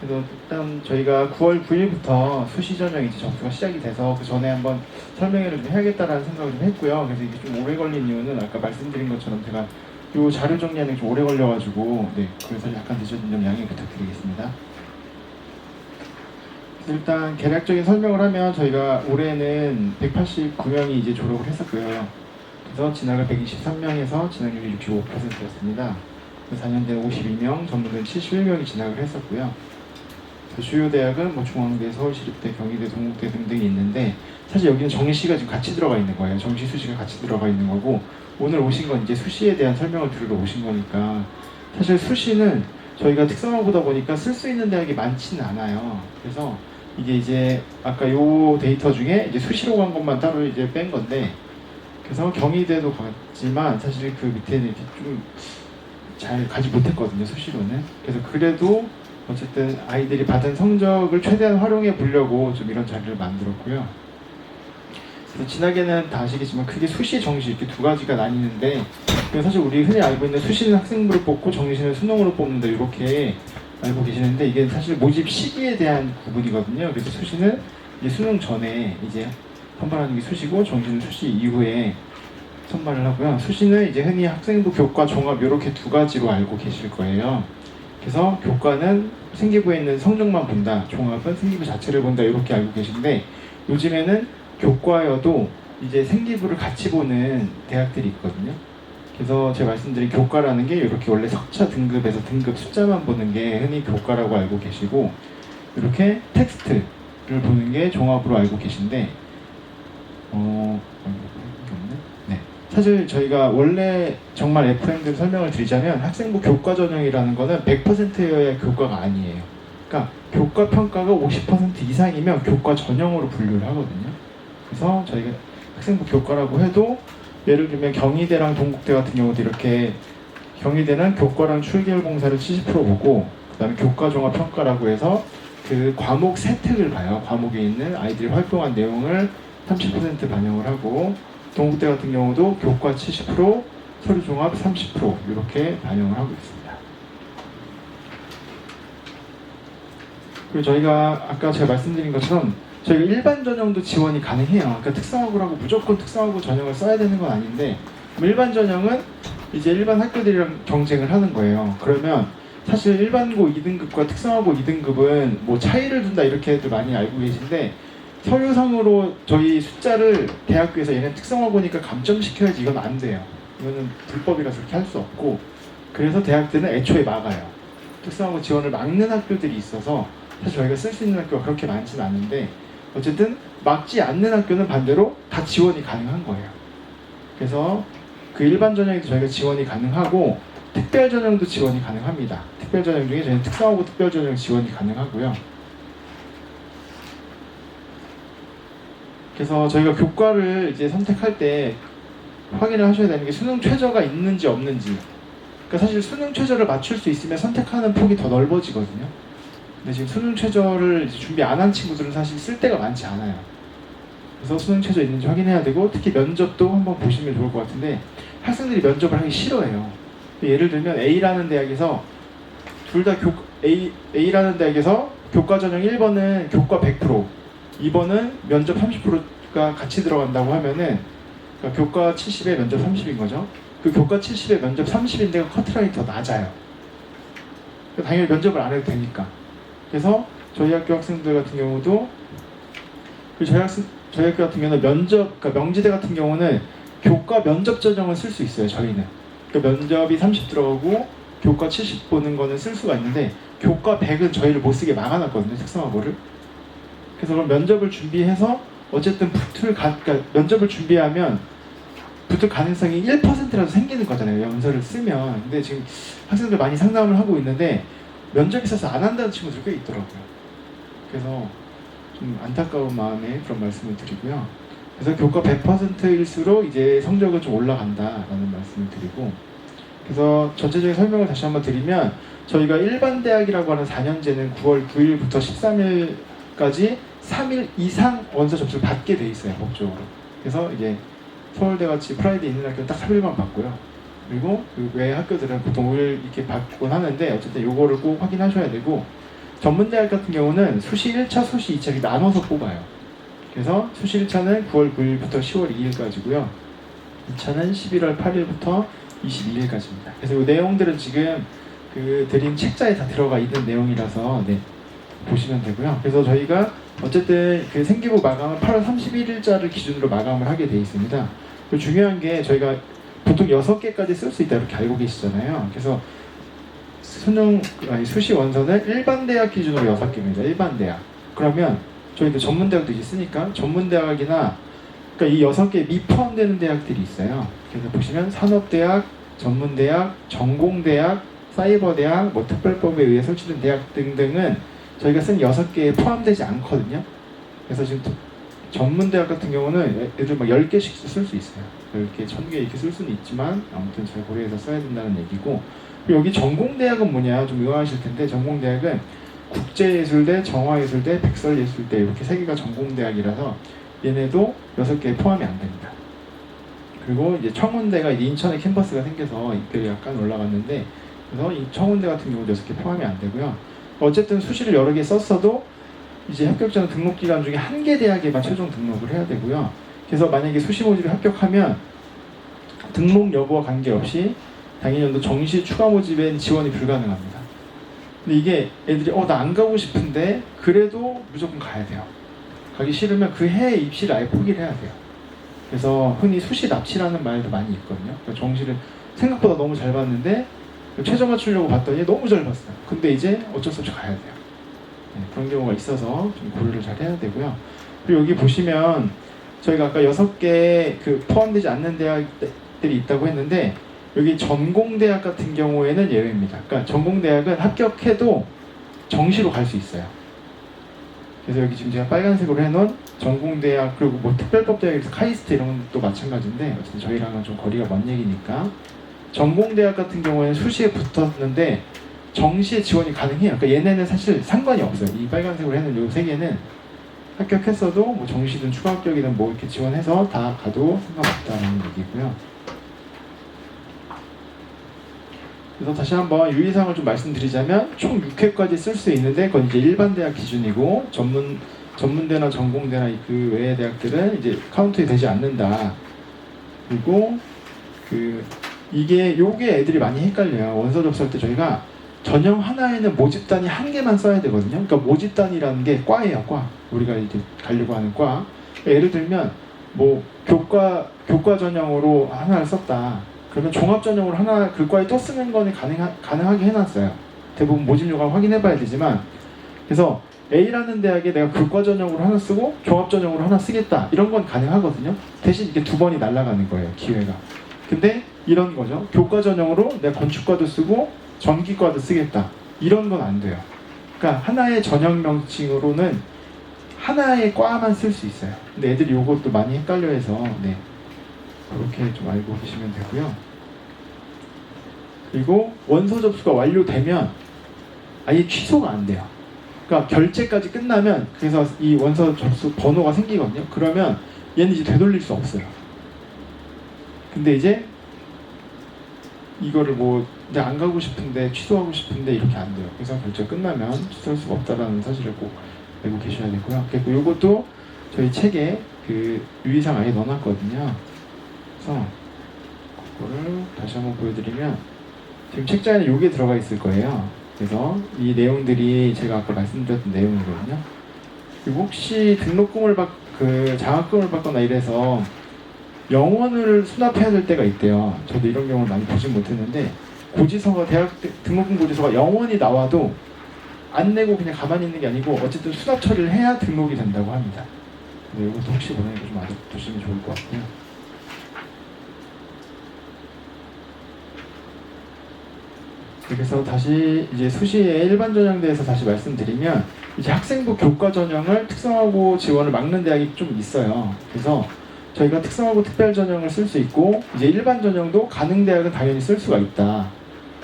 그래서 일단 저희가 9월 9일부터 수시 전형 이제 접수가 시작이 돼서 그 전에 한번 설명회를 좀 해야겠다라는 생각을 좀 했고요. 그래서 이게 좀 오래 걸린 이유는 아까 말씀드린 것처럼 제가 요 자료 정리하는 게 좀 오래 걸려가지고 그래서 약간 늦어진 점 양해 부탁드리겠습니다. 일단 개략적인 설명을 하면 저희가 올해는 189명이 이제 졸업을 했었고요. 그래서 진학을 123명에서 진학률이 65%였습니다. 4년대는 52명, 전문대는 71명이 진학을 했었고요. 주요 대학은 뭐 중앙대, 서울시립대, 경희대, 동국대 등등이 있는데 사실 여기는 정시가 지금 같이 들어가 있는 거예요. 정시 수시가 같이 들어가 있는 거고 오늘 오신 건 이제 수시에 대한 설명을 들으러 오신 거니까 사실 수시는 저희가 특성화고다 보니까 쓸 수 있는 대학이 많지는 않아요. 그래서 이게 이제 아까 요 데이터 중에 이제 수시로 간 것만 따로 이제 뺀 건데 그래서 경희대도 갔지만 사실 그 밑에는 이렇게 좀 잘 가지 못했거든요, 수시로는. 그래서 그래도 어쨌든 아이들이 받은 성적을 최대한 활용해 보려고 좀 이런 자리를 만들었고요. 그래서 진학에는 다 아시겠지만 크게 수시, 정시 이렇게 두 가지가 나뉘는데 사실 우리 흔히 알고 있는 수시는 학생부를 뽑고 정시는 수능으로 뽑는다 이렇게 알고 계시는데 이게 사실 모집 시기에 대한 구분이거든요. 그래서 수시는 이제 수능 전에 이제 선발하는 게 수시고 정시는 수시 이후에 선발을 하고요. 수시는 이제 흔히 학생부 교과 종합 이렇게 두 가지로 알고 계실 거예요. 그래서 교과는 생기부에 있는 성적만 본다, 종합은 생기부 자체를 본다 이렇게 알고 계신데 요즘에는 교과여도 이제 생기부를 같이 보는 대학들이 있거든요. 그래서 제가 말씀드린 교과라는 게 이렇게 원래 석차 등급에서 등급 숫자만 보는 게 흔히 교과라고 알고 계시고 이렇게 텍스트를 보는 게 종합으로 알고 계신데 사실 저희가 원래 정말 FM대로 설명을 드리자면 학생부 교과 전형이라는 거는 100%여야 교과가 아니에요. 그러니까 교과 평가가 50% 이상이면 교과 전형으로 분류를 하거든요. 그래서 저희가 학생부 교과라고 해도 예를 들면 경희대랑 동국대 같은 경우도 이렇게 경희대는 교과랑 출결 공사를 70% 보고 그 다음에 교과 종합 평가라고 해서 그 과목 세특을 봐요. 과목에 있는 아이들이 활동한 내용을 30% 반영을 하고 동국대 같은 경우도 교과 70%, 서류 종합 30% 이렇게 반영을 하고 있습니다. 그리고 저희가 아까 제가 말씀드린 것처럼 저희가 일반 전형도 지원이 가능해요. 그러니까 특성화고라고 무조건 특성화고 전형을 써야 되는 건 아닌데 일반 전형은 이제 일반 학교들이랑 경쟁을 하는 거예요. 그러면 사실 일반고 2등급과 특성화고 2등급은 뭐 차이를 둔다 이렇게도 많이 알고 계신데 서류상으로 저희 숫자를 대학교에서 얘는 특성화고니까 감점시켜야지 이건 안 돼요. 이거는 불법이라서 그렇게 할 수 없고 그래서 대학들은 애초에 막아요. 특성화고 지원을 막는 학교들이 있어서 사실 저희가 쓸 수 있는 학교가 그렇게 많지는 않은데 어쨌든 막지 않는 학교는 반대로 다 지원이 가능한 거예요. 그래서 그 일반 전형에도 저희가 지원이 가능하고 특별 전형도 지원이 가능합니다. 특별 전형 중에 저희는 특성화고 특별 전형 지원이 가능하고요. 그래서 저희가 교과를 이제 선택할 때 확인을 하셔야 되는 게 수능 최저가 있는지 없는지. 그러니까 사실 수능 최저를 맞출 수 있으면 선택하는 폭이 더 넓어지거든요. 근데 지금 수능 최저를 이제 준비 안 한 친구들은 사실 쓸 데가 많지 않아요. 그래서 수능 최저 있는지 확인해야 되고 특히 면접도 한번 보시면 좋을 것 같은데 학생들이 면접을 하기 싫어해요. 예를 들면 A라는 대학에서 둘 다 A라는 대학에서 교과 전형 1번은 교과 100%, 2번은 면접 30%가 같이 들어간다고 하면은 그러니까 교과 70에 면접 30인 거죠. 그 교과 70에 면접 30인데가 커트라인이 더 낮아요. 당연히 면접을 안 해도 되니까. 그래서 저희 학교 학생들 같은 경우도 저희 학교 같은 경우는 그러니까 명지대 같은 경우는 교과 면접 전형을 쓸 수 있어요. 저희는. 그러니까 면접이 30 들어가고 교과 70 보는 거는 쓸 수가 있는데 교과 100은 저희를 못 쓰게 막아놨거든요. 특성화고를. 그래서 그럼 면접을 준비해서 어쨌든 그러니까 면접을 준비하면 붙을 가능성이 1%라도 생기는 거잖아요. 연설을 쓰면. 근데 지금 학생들 많이 상담을 하고 있는데 면접이 있어서 안 한다는 친구들 꽤 있더라고요. 그래서 좀 안타까운 마음에 그런 말씀을 드리고요. 그래서 교과 100%일수록 이제 성적은 좀 올라간다라는 말씀을 드리고 그래서 전체적인 설명을 다시 한번 드리면 저희가 일반 대학이라고 하는 4년제는 9월 9일부터 13일까지 3일 이상 원서 접수를 받게 돼 있어요. 법적으로. 그래서 이제 서울대같이 프라이드 있는 학교는 딱 3일만 받고요. 그리고 그 외 학교들은 보통 5일 이렇게 받곤 하는데 어쨌든 요거를 꼭 확인하셔야 되고 전문대학 같은 경우는 수시 1차, 수시 2차 이렇게 나눠서 뽑아요. 그래서 수시 1차는 9월 9일부터 10월 2일까지고요. 2차는 11월 8일부터 22일까지입니다. 그래서 이 내용들은 지금 그 드린 책자에 다 들어가 있는 내용이라서 네, 보시면 되고요. 그래서 저희가 어쨌든 그 생기부 마감은 8월 31일자를 기준으로 마감을 하게 돼 있습니다. 그리고 중요한 게 저희가 보통 6개까지 쓸 수 있다 이렇게 알고 계시잖아요. 그래서 수시 원서는 일반 대학 기준으로 6개입니다. 일반 대학. 그러면 저희도 전문대학도 이제 쓰니까 전문대학이나 그러니까 이 6개 미포함되는 대학들이 있어요. 그래서 보시면 산업대학, 전문대학, 전공대학, 사이버대학, 뭐 특별법에 의해 설치된 대학 등등은 저희가 쓴 6개에 포함되지 않거든요. 그래서 지금 전문대학 같은 경우는 애들 막 10개씩 쓸 수 있어요. 10개, 1000개 이렇게 쓸 수는 있지만 아무튼 잘 고려해서 써야 된다는 얘기고, 그리고 여기 전공대학은 뭐냐 좀 의아하실 텐데, 전공대학은 국제예술대, 정화예술대, 백설예술대 이렇게 3개가 전공대학이라서 얘네도 6개에 포함이 안 됩니다. 그리고 이제 청운대가 이제 인천에 캠퍼스가 생겨서 입결이 약간 올라갔는데, 그래서 이 청운대 같은 경우도 6개 포함이 안 되고요. 어쨌든 수시를 여러 개 썼어도 이제 합격자는 등록 기간 중에 1개 대학에만 최종 등록을 해야 되고요. 그래서 만약에 수시 모집에 합격하면 등록 여부와 관계없이 당일연도 정시 추가 모집엔 지원이 불가능합니다. 근데 이게 애들이 나 안 가고 싶은데 그래도 무조건 가야 돼요. 가기 싫으면 그 해에 입시를 아예 포기를 해야 돼요. 그래서 흔히 수시 납치라는 말도 많이 있거든요. 그러니까 정시를 생각보다 너무 잘 봤는데 최저 맞추려고 봤더니 너무 잘 봤어요. 근데 이제 어쩔 수 없이 가야 돼요. 네, 그런 경우가 있어서 좀 고려를 잘 해야 되고요. 그리고 여기 보시면 저희가 아까 6개 그 포함되지 않는 대학들이 있다고 했는데, 여기 전공대학 같은 경우에는 예외입니다. 그러니까 전공대학은 합격해도 정시로 갈 수 있어요. 그래서 여기 지금 제가 빨간색으로 해놓은 전공대학, 그리고 뭐 특별법대학에서 카이스트 이런 것도 마찬가지인데, 어쨌든 저희랑은 좀 거리가 먼 얘기니까 전공대학 같은 경우에는 수시에 붙었는데 정시에 지원이 가능해요. 그러니까 얘네는 사실 상관이 없어요. 이 빨간색으로 해놓은 이 3개는 합격했어도 뭐 정시든 추가 합격이든 뭐 이렇게 지원해서 다 가도 상관없다는 얘기고요. 그래서 다시 한번 유의사항을 좀 말씀드리자면 총 6회까지 쓸 수 있는데 그건 이제 일반 대학 기준이고, 전문대나 전공대나 그 외의 대학들은 이제 카운트에 되지 않는다. 그리고 요게 애들이 많이 헷갈려요. 원서 접수할 때 저희가 전형 하나에는 모집단이 1개만 써야 되거든요. 그러니까 모집단이라는 게 과예요, 과. 우리가 이제 가려고 하는 과. 그러니까 예를 들면 뭐 교과 전형으로 하나를 썼다. 그러면 종합 전형으로 하나 그 과에 또 쓰는 거는 가능하게 해놨어요. 대부분 모집 요강 확인해봐야 되지만, 그래서 A라는 대학에 내가 교과 전형으로 하나 쓰고 종합 전형으로 하나 쓰겠다 이런 건 가능하거든요. 대신 이게 2번이 날아가는 거예요, 기회가. 근데 이런 거죠. 교과 전형으로 내가 건축과도 쓰고 전기과도 쓰겠다. 이런 건 안 돼요. 그러니까 하나의 전형 명칭으로는 하나의 과만 쓸 수 있어요. 근데 애들이 이것도 많이 헷갈려해서 네, 그렇게 좀 알고 계시면 되고요. 그리고 원서 접수가 완료되면 아예 취소가 안 돼요. 그러니까 결제까지 끝나면, 그래서 이 원서 접수 번호가 생기거든요. 그러면 얘는 이제 되돌릴 수 없어요. 근데 이제 이거를 뭐 내가 안 가고 싶은데 취소하고 싶은데 이렇게 안 돼요. 그래서 결제 끝나면 취소할 수가 없다라는 사실을 꼭 알고 계셔야 되고요. 그리고 이것도 저희 책에 그 유의사항 아예 넣어놨거든요. 그래서 그거를 다시 한번 보여드리면 지금 책자에는 이게 들어가 있을 거예요. 그래서 이 내용들이 제가 아까 말씀드렸던 내용이거든요. 그리고 혹시 등록금을 장학금을 받거나 이래서 영원을 수납해야 될 때가 있대요. 저도 이런 경우를 많이 보진 못했는데, 고지서가 대학 등록금 고지서가 영원히 나와도 안 내고 그냥 가만히 있는 게 아니고 어쨌든 수납 처리를 해야 등록이 된다고 합니다. 이것도 혹시 모르니까 좀 알아두시면 좋을 것 같고요. 그래서 다시 이제 수시의 일반 전형대에서 다시 말씀드리면, 이제 학생부 교과 전형을 특성화고 지원을 막는 대학이 좀 있어요. 그래서 저희가 특성화고 특별 전형을 쓸 수 있고, 이제 일반 전형도 가능 대학은 당연히 쓸 수가 있다.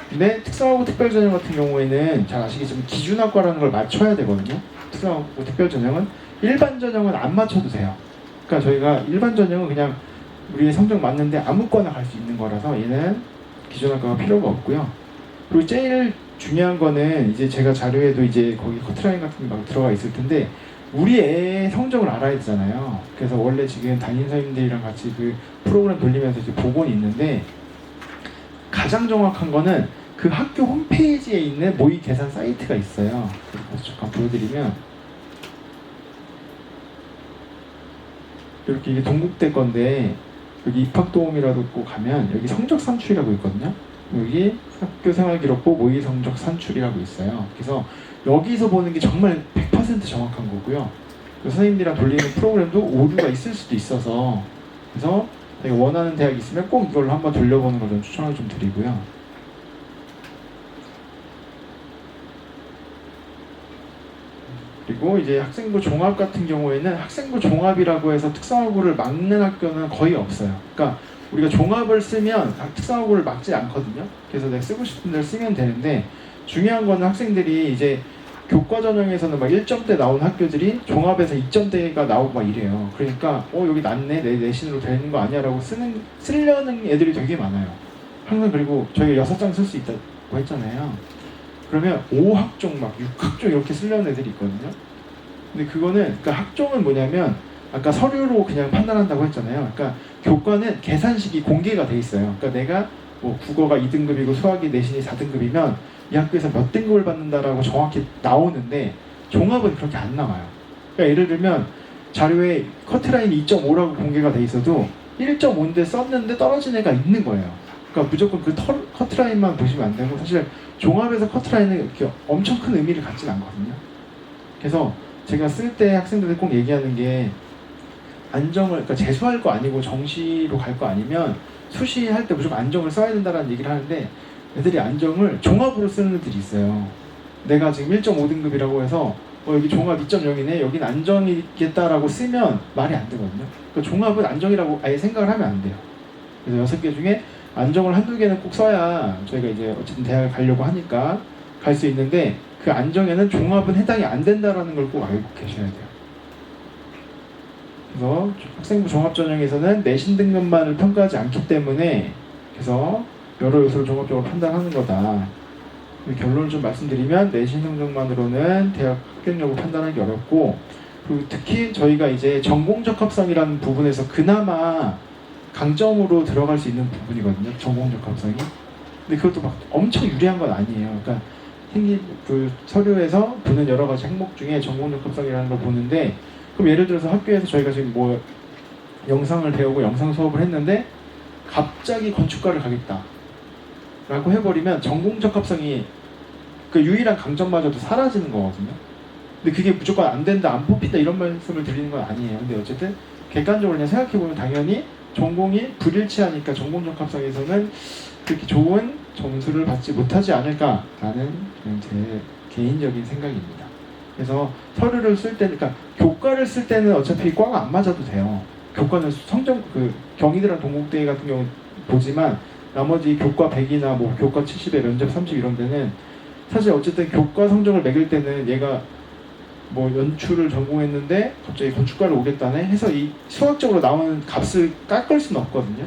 근데 특성화고 특별 전형 같은 경우에는 잘 아시겠지만 기준학과라는 걸 맞춰야 되거든요. 특성화고 특별 전형은 일반 전형은 안 맞춰도 돼요. 그러니까 저희가 일반 전형은 그냥 우리의 성적 맞는데 아무거나 갈 수 있는 거라서 얘는 기준학과가 필요가 없고요. 그리고 제일 중요한 거는 이제 제가 자료에도 이제 거기 커트라인 같은 게 막 들어가 있을 텐데 우리 애의 성적을 알아야 되잖아요. 그래서 원래 지금 담임 선생님들이랑 같이 그 프로그램 돌리면서 이제 보곤이 있는데 가장 정확한 거는 그 학교 홈페이지에 있는 모의 계산 사이트가 있어요. 그래서 잠깐 보여드리면 이렇게 이게 동국대 건데 여기 입학도움이라고 가면 여기 성적 산출이라고 있거든요. 여기 학교 생활기록부 모의 성적 산출이라고 있어요. 그래서 여기서 보는 게 정말 100% 정확한 거고요. 선생님들이랑 돌리는 프로그램도 오류가 있을 수도 있어서 그래서 내가 원하는 대학이 있으면 꼭 이걸로 한번 돌려보는 걸 좀 추천을 좀 드리고요. 그리고 이제 학생부 종합 같은 경우에는 학생부 종합이라고 해서 특성화고를 막는 학교는 거의 없어요. 그러니까 우리가 종합을 쓰면 특성화고를 막지 않거든요. 그래서 내가 쓰고 싶은 대로 쓰면 되는데 중요한 거는 학생들이 이제 교과 전형에서는 막 1점대 나온 학교들이 종합에서 2점대가 나오고 막 이래요. 그러니까 여기 낮네 내 내신으로 되는 거 아니야 라고 쓰려는 애들이 되게 많아요. 항상. 그리고 저희가 6장 쓸 수 있다고 했잖아요. 그러면 5학종 막 6학종 이렇게 쓰려는 애들이 있거든요. 근데 그거는 그러니까 학종은 뭐냐면 아까 서류로 그냥 판단한다고 했잖아요. 그러니까 교과는 계산식이 공개가 돼 있어요. 그러니까 내가 뭐 국어가 2등급이고 수학이 내신이 4등급이면 이 학교에서 몇 등급을 받는다라고 정확히 나오는데 종합은 그렇게 안 나와요. 그러니까 예를 들면 자료에 커트라인이 2.5라고 공개가 돼 있어도 1.5인데 썼는데 떨어진 애가 있는 거예요. 그러니까 무조건 그 커트라인만 보시면 안 되고 사실 종합에서 커트라인은 이렇게 엄청 큰 의미를 갖진 않거든요. 그래서 제가 쓸 때 학생들한테 꼭 얘기하는 게 안정을, 그러니까 재수할 거 아니고 정시로 갈 거 아니면 수시할 때 무조건 안정을 써야 된다는 얘기를 하는데 애들이 안정을 종합으로 쓰는 애들이 있어요. 내가 지금 1.5등급이라고 해서 여기 종합 2.0이네 여긴 안정이겠다라고 쓰면 말이 안 되거든요. 그러니까 종합은 안정이라고 아예 생각을 하면 안 돼요. 그래서 6개 중에 안정을 한두 개는 꼭 써야 저희가 이제 어쨌든 대학을 가려고 하니까 갈 수 있는데 그 안정에는 종합은 해당이 안 된다라는 걸 꼭 알고 계셔야 돼요. 그래서 학생부 종합전형에서는 내신 등급만을 평가하지 않기 때문에 그래서 여러 요소를 종합적으로 판단하는 거다. 결론을 좀 말씀드리면 내신 성적만으로는 대학 합격 여부 판단하기 어렵고 그리고 특히 저희가 이제 전공적합성이라는 부분에서 그나마 강점으로 들어갈 수 있는 부분이거든요. 전공적합성이. 근데 그것도 막 엄청 유리한 건 아니에요. 그러니까 그 서류에서 보는 여러 가지 항목 중에 전공적합성이라는 걸 보는데 그럼 예를 들어서 학교에서 저희가 지금 뭐 영상을 배우고 영상 수업을 했는데 갑자기 건축과를 가겠다 라고 해버리면 전공적합성이 그 유일한 강점마저도 사라지는 거거든요. 근데 그게 무조건 안 된다, 안 뽑힌다 이런 말씀을 드리는 건 아니에요. 근데 어쨌든 객관적으로 그냥 생각해보면 당연히 전공이 불일치하니까 전공적합성에서는 그렇게 좋은 점수를 받지 못하지 않을까라는 제 개인적인 생각입니다. 그래서 서류를 쓸 때는, 그러니까 교과를 쓸 때는 어차피 과가 안 맞아도 돼요. 교과는 성적, 경희대랑 동국대 같은 경우 보지만 나머지 교과 100이나 뭐 교과 70에 면접 30 이런 데는 사실 어쨌든 교과 성적을 매길 때는 얘가 뭐 연출을 전공했는데 갑자기 건축과를 오겠다네 해서 이 수학적으로 나오는 값을 깎을 수는 없거든요.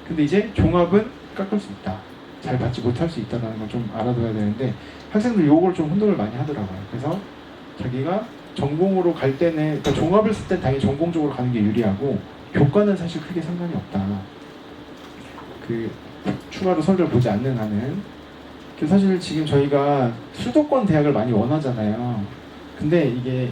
근데 이제 종합은 깎을 수 있다. 잘 받지 못할 수 있다는 걸 좀 알아둬야 되는데 학생들 요걸 좀 혼동을 많이 하더라고요. 그래서 자기가 전공으로 갈 때는, 그러니까 종합을 쓸 땐 당연히 전공적으로 가는 게 유리하고 교과는 사실 크게 상관이 없다. 추가로 서류를 보지 않는 한은. 사실 지금 저희가 수도권 대학을 많이 원하잖아요. 근데 이게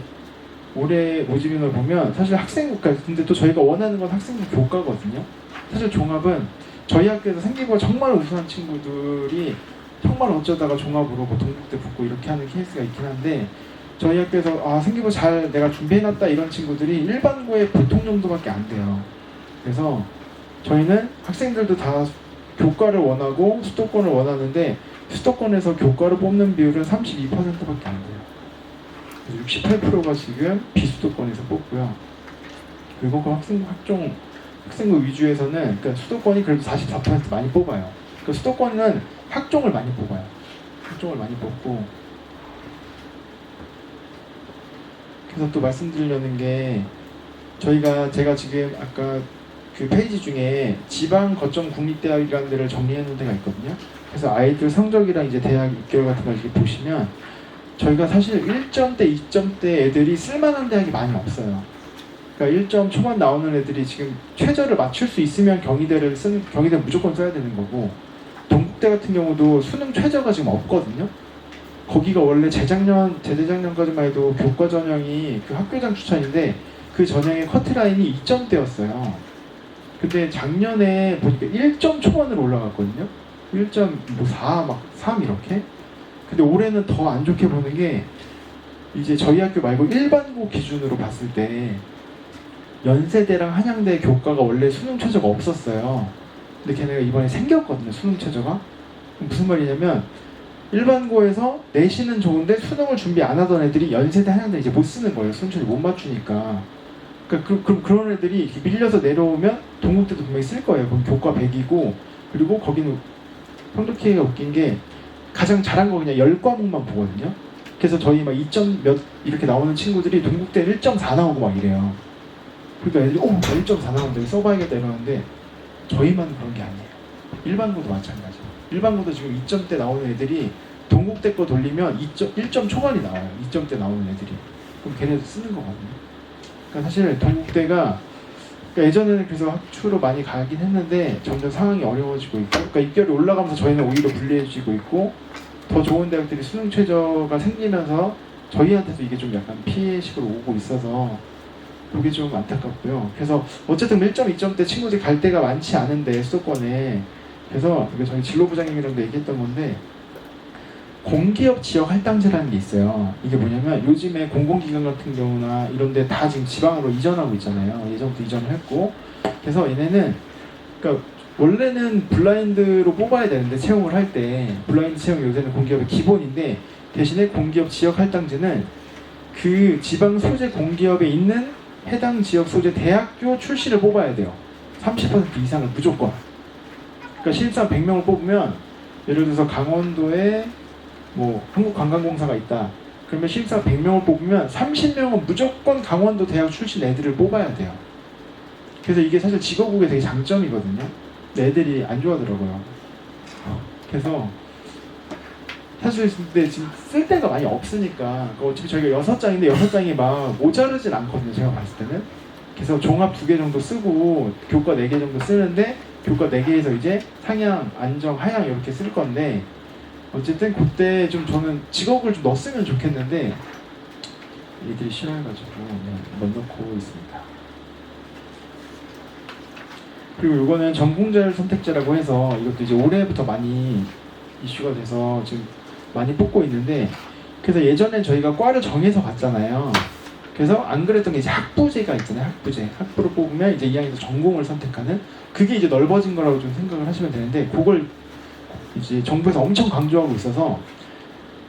올해 모집인을 보면 사실 학생부까지, 근데 또 저희가 원하는 건 학생부 교과거든요. 사실 종합은 저희 학교에서 생기부가 정말 우수한 친구들이 정말 어쩌다가 종합으로 뭐 동국대 붙고 이렇게 하는 케이스가 있긴 한데 저희 학교에서 생기부 잘 내가 준비해놨다 이런 친구들이 일반고의 보통 정도밖에 안 돼요. 그래서 저희는 학생들도 다 교과를 원하고 수도권을 원하는데 수도권에서 교과를 뽑는 비율은 32%밖에 안 돼요. 68%가 지금 비수도권에서 뽑고요. 그리고 그 학생부 위주에서는, 그러니까 수도권이 그래도 44% 많이 뽑아요. 그러니까 수도권은 학종을 많이 뽑아요. 학종을 많이 뽑고. 그래서 또 말씀드리려는 게 제가 지금 아까 그 페이지 중에 지방 거점 국립대학이라는 데를 정리해 놓은 데가 있거든요. 그래서 아이들 성적이랑 이제 대학 입결 같은 거 이렇게 보시면 저희가 사실 1점대, 2점대 애들이 쓸만한 대학이 많이 없어요. 그러니까 1점 초반 나오는 애들이 지금 최저를 맞출 수 있으면 경희대 무조건 써야 되는 거고, 동국대 같은 경우도 수능 최저가 지금 없거든요. 거기가 원래 재작년까지만 해도 교과 전형이 그 학교장 추천인데 그 전형의 커트라인이 2점대였어요. 근데 작년에 보니까 1점 초반으로 올라갔거든요. 1.4, 막 3 이렇게. 근데 올해는 더 안 좋게 보는 게 이제 저희 학교 말고 일반고 기준으로 봤을 때 연세대랑 한양대 교과가 원래 수능 최저가 없었어요. 근데 걔네가 이번에 생겼거든요, 수능 최저가. 무슨 말이냐면 일반고에서 내신은 좋은데 수능을 준비 안 하던 애들이 연세대 한양대 이제 못 쓰는 거예요. 수능 최저 못 맞추니까. 그러니까 그런 애들이 밀려서 내려오면 동국대도 분명히 쓸 거예요. 그럼 교과 100이고, 그리고 거기는 성적키가 웃긴 게 가장 잘한 거 그냥 10과목만 보거든요. 그래서 저희 막 2점 몇 이렇게 나오는 친구들이 동국대 1.4 나오고 막 이래요. 그러니까 애들이 나 1.4 나오는데 써봐야겠다 이러는데 저희만 그런 게 아니에요. 일반고도 마찬가지예요. 일반고도 지금 2점대 나오는 애들이 동국대 거 돌리면 1점 초반이 나와요. 2점대 나오는 애들이. 그럼 걔네도 쓰는 거거든요. 그러니까 사실 동국대가 그러니까 예전에는 그래서 학추로 많이 가긴 했는데 점점 상황이 어려워지고 있고, 그러니까 입결이 올라가면서 저희는 오히려 불리해지고 있고, 더 좋은 대학들이 수능 최저가 생기면서 저희한테도 이게 좀 약간 피해식으로 오고 있어서 그게 좀 안타깝고요. 그래서 어쨌든 1점, 2점대 친구들이 갈 데가 많지 않은데 수도권에, 그래서 이거 저희 진로부장님이랑도 얘기했던 건데 공기업 지역 할당제라는 게 있어요. 이게 뭐냐면 요즘에 공공기관 같은 경우나 이런 데 다 지금 지방으로 이전하고 있잖아요. 예전부터 이전을 했고, 그래서 얘네는 그러니까 원래는 블라인드로 뽑아야 되는데 채용을 할 때 블라인드 채용 요새는 공기업의 기본인데, 대신에 공기업 지역 할당제는 그 지방 소재 공기업에 있는 해당 지역 소재 대학교 출신을 뽑아야 돼요. 30% 이상을 무조건. 그러니까 실상 100명을 뽑으면 예를 들어서 강원도에 뭐 한국관광공사가 있다. 그러면 실사 100명을 뽑으면 30명은 무조건 강원도 대학 출신 애들을 뽑아야 돼요. 그래서 이게 사실 직업국의 되게 장점이거든요. 근데 애들이 안 좋아하더라고요. 그래서 사실 근데 지금 쓸 데가 많이 없으니까 어차피 저희가 6장인데 6장이 막 모자르진 않거든요. 제가 봤을 때는. 그래서 종합 2개 정도 쓰고 교과 4개 정도 쓰는데, 교과 4개에서 이제 상향, 안정, 하향 이렇게 쓸 건데, 어쨌든 그때 좀 저는 직업을 좀 넣었으면 좋겠는데 얘들이 싫어해가지고 못 넣고 있습니다. 그리고 이거는 전공자율 선택제라고 해서 이것도 이제 올해부터 많이 이슈가 돼서 지금 많이 뽑고 있는데, 그래서 예전엔 저희가 과를 정해서 갔잖아요. 그래서 안 그랬던 게 이제 학부제가 있잖아요. 학부를 뽑으면 이제 2학년에서 전공을 선택하는, 그게 이제 넓어진 거라고 좀 생각을 하시면 되는데, 그걸 이제 정부에서 엄청 강조하고 있어서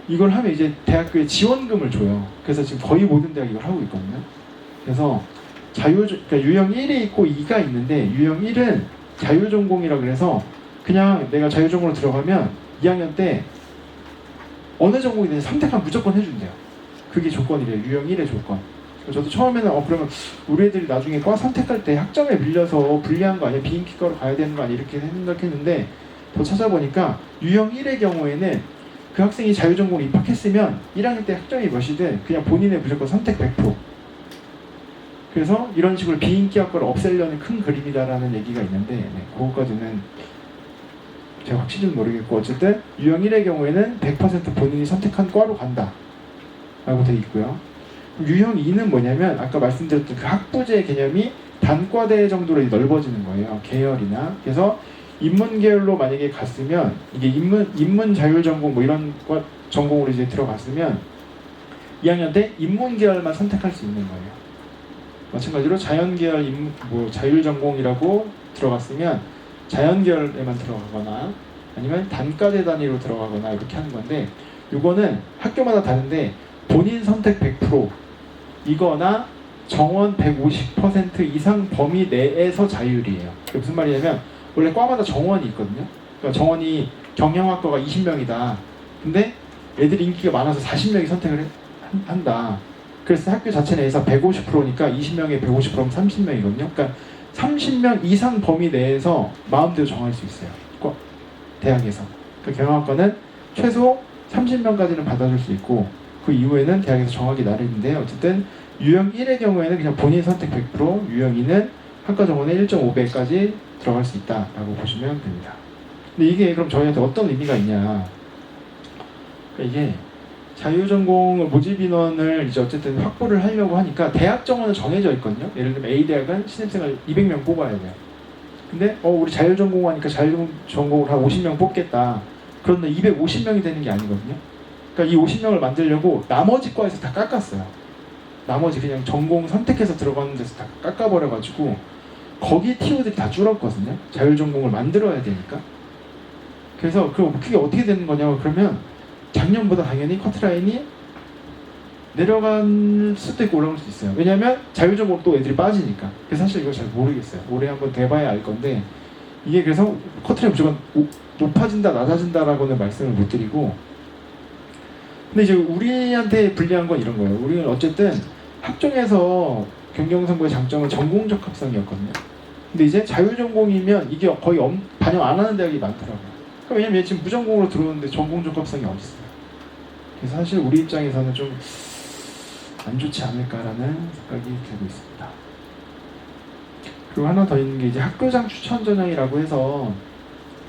이걸 하면 이제 대학교에 지원금을 줘요. 그래서 지금 거의 모든 대학이 이걸 하고 있거든요. 그래서 그러니까 유형 1이 있고 2가 있는데, 유형 1은 자율전공이라 그래서 그냥 내가 자율전공으로 들어가면 2학년 때 어느 전공이든 선택하면 무조건 해준대요. 그게 조건이래요. 유형 1의 조건. 저도 처음에는 그러면 우리 애들이 나중에 과 선택할 때 학점에 밀려서 불리한 거 아니야? 비인기과로 가야 되는 거 아니야? 이렇게 생각했는데 더 찾아보니까 유형 1의 경우에는 그 학생이 자율전공으로 입학했으면 1학년 때 학점이 몇이든 그냥 본인의 무조건 선택 100%. 그래서 이런 식으로 비인기학과를 없애려는 큰 그림이다라는 얘기가 있는데, 그거까지는 제가 확실히는 모르겠고, 어쨌든 유형 1의 경우에는 100% 본인이 선택한 과로 간다 라고 되어 있고요. 유형 2는 뭐냐면 아까 말씀드렸던 그 학부제 개념이 단과대 정도로 넓어지는 거예요. 계열이나. 그래서 인문계열로 만약에 갔으면, 이게 인문 자율전공 뭐 이런 전공으로 이제 들어갔으면 2학년 때 인문계열만 선택할 수 있는 거예요. 마찬가지로 자연계열 자율전공이라고 들어갔으면 자연계열에만 들어가거나 아니면 단과대 단위로 들어가거나 이렇게 하는 건데, 이거는 학교마다 다른데 본인 선택 100% 이거나 정원 150% 이상 범위 내에서 자율이에요. 그게 무슨 말이냐면 원래 과마다 정원이 있거든요. 그러니까 정원이 경영학과가 20명이다. 근데 애들이 인기가 많아서 40명이 선택을 한다. 그래서 학교 자체 내에서 150%니까 20명에 150%면 30명이거든요. 그러니까 30명 이상 범위 내에서 마음대로 정할 수 있어요. 대학에서. 그 경영학과는 최소 30명까지는 받아줄 수 있고 그 이후에는 대학에서 정하기 나름인데 어쨌든 유형 1의 경우에는 그냥 본인 선택 100%, 유형 2는 학과 정원의 1.5배까지 들어갈 수 있다라고 보시면 됩니다. 근데 이게 그럼 저희한테 어떤 의미가 있냐? 그러니까 이게 자유전공 모집 인원을 이제 어쨌든 확보를 하려고 하니까 대학 정원은 정해져 있거든요. 예를 들면 A대학은 신입생을 200명 뽑아야 돼요. 근데 우리 자율전공하니까 자율전공을 한 50명 뽑겠다. 그런데 250명이 되는 게 아니거든요. 그러니까 이 50명을 만들려고 나머지 과에서 다 깎았어요. 나머지 그냥 전공 선택해서 들어가는 데서 다 깎아버려가지고 거기 TO들이 다 줄었거든요. 자율전공을 만들어야 되니까. 그래서 그게 어떻게 되는 거냐고 그러면 작년보다 당연히 커트라인이 내려갈 수도 있고 올라올 수도 있어요. 왜냐하면 자율적으로 또 애들이 빠지니까. 그래서 사실 이거 잘 모르겠어요. 올해 한번 돼봐야 알 건데 이게 그래서 커트라인 무조건 높아진다 낮아진다라고는 말씀을 못 드리고 근데 이제 우리한테 불리한 건 이런 거예요. 우리는 어쨌든 학종에서 경영선고의 장점은 전공 적합성이었거든요. 근데 이제 자율전공이면 이게 거의 반영 안 하는 대학이 많더라고요. 그러니까 왜냐면 얘 지금 무전공으로 들어오는데 전공 적합성이 어디 있어요. 그래서 사실 우리 입장에서는 좀 안 좋지 않을까라는 생각이 들고 있습니다. 그리고 하나 더 있는 게 이제 학교장 추천 전형이라고 해서